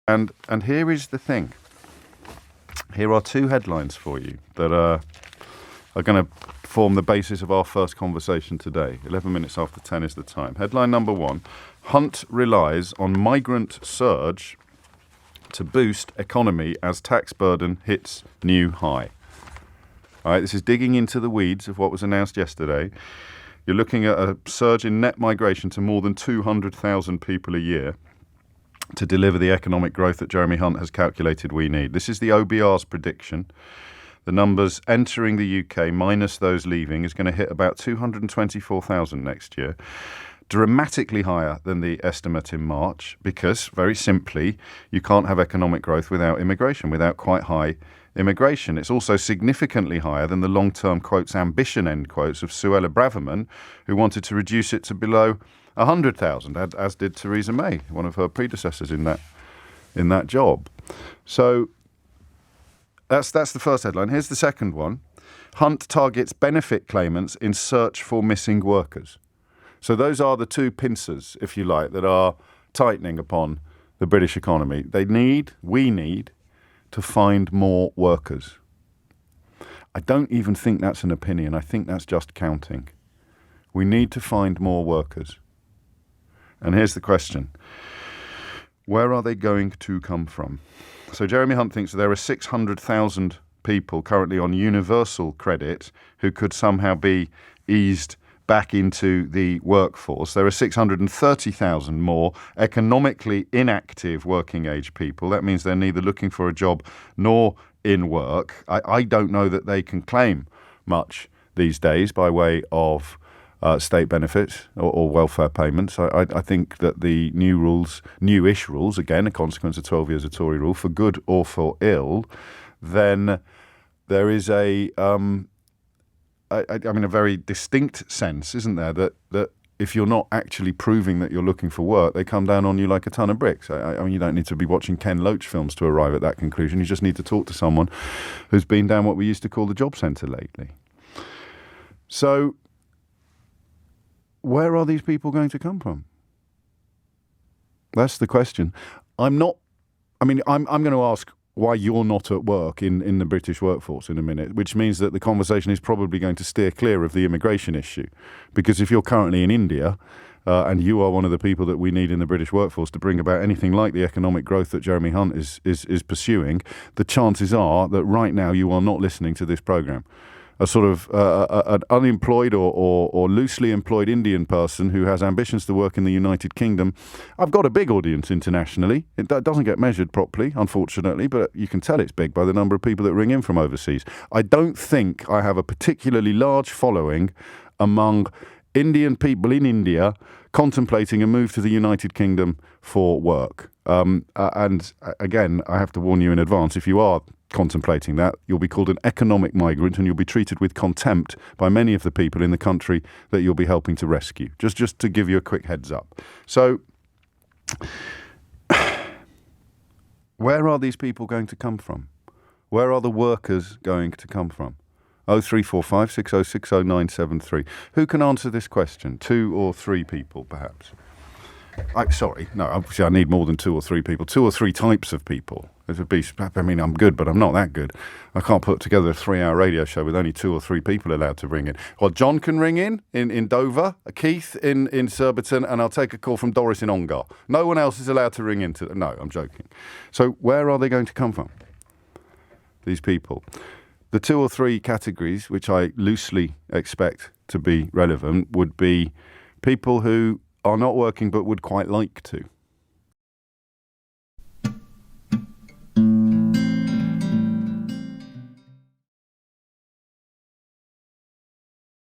And here is the thing. Here are two headlines for you that are going to form the basis of our first conversation today. 11 minutes after 10 is the time. Headline number one, Hunt relies on migrant surge to boost economy as tax burden hits new high. All right, this is digging into the weeds of what was announced yesterday. You're looking at a surge in net migration to more than 200,000 people a year to deliver the economic growth that Jeremy Hunt has calculated we need. This is the OBR's prediction. The numbers entering the UK minus those leaving is going to hit about 224,000 next year. Dramatically higher than the estimate in March because, very simply, you can't have economic growth without immigration, without quite high immigration. It's also significantly higher than the long-term quotes, ambition end quotes of Suella Braverman, who wanted to reduce it to below 100,000, as did Theresa May, one of her predecessors in that job. So that's the first headline. Here's the second one. Hunt targets benefit claimants in search for missing workers. So those are the two pincers, if you like, that are tightening upon the British economy. We need to find more workers. I don't even think that's an opinion. I think that's just counting. We need to find more workers. And here's the question. Where are they going to come from? So Jeremy Hunt thinks there are 600,000 people currently on universal credit who could somehow be eased back into the workforce. There are 630,000 more economically inactive working age people. That means they're neither looking for a job nor in work. I don't know that they can claim much these days by way of state benefits or welfare payments. I think that the newish rules, again, a consequence of 12 years of Tory rule, for good or for ill, then there is a very distinct sense, isn't there, that if you're not actually proving that you're looking for work, they come down on you like a ton of bricks. I mean, you don't need to be watching Ken Loach films to arrive at that conclusion. You just need to talk to someone who's been down what we used to call the job centre lately. So where are these people going to come from? That's the question. I'm going to ask why you're not at work in the British workforce in a minute, which means that the conversation is probably going to steer clear of the immigration issue. Because if you're currently in India and you are one of the people that we need in the British workforce to bring about anything like the economic growth that Jeremy Hunt is pursuing, the chances are that right now you are not listening to this programme. A sort of an unemployed or loosely employed Indian person who has ambitions to work in the United Kingdom. I've got a big audience internationally. It doesn't get measured properly, unfortunately, but you can tell it's big by the number of people that ring in from overseas. I don't think I have a particularly large following among Indian people in India contemplating a move to the United Kingdom for work. And again, I have to warn you in advance, if you are contemplating that, you'll be called an economic migrant and you'll be treated with contempt by many of the people in the country that you'll be helping to rescue. Just to give you a quick heads up. So, where are these people going to come from? Where are the workers going to come from? 0345 6060 973. Who can answer this question? Two or three people, perhaps? Obviously I need more than two or three people. Two or three types of people. I'm good, but I'm not that good. I can't put together a 3-hour radio show with only two or three people allowed to ring in. Well, John can ring in Dover, Keith in Surbiton, and I'll take a call from Doris in Ongar. No one else is allowed to ring in. No, I'm joking. So where are they going to come from, these people? The two or three categories, which I loosely expect to be relevant, would be people who are not working but would quite like to.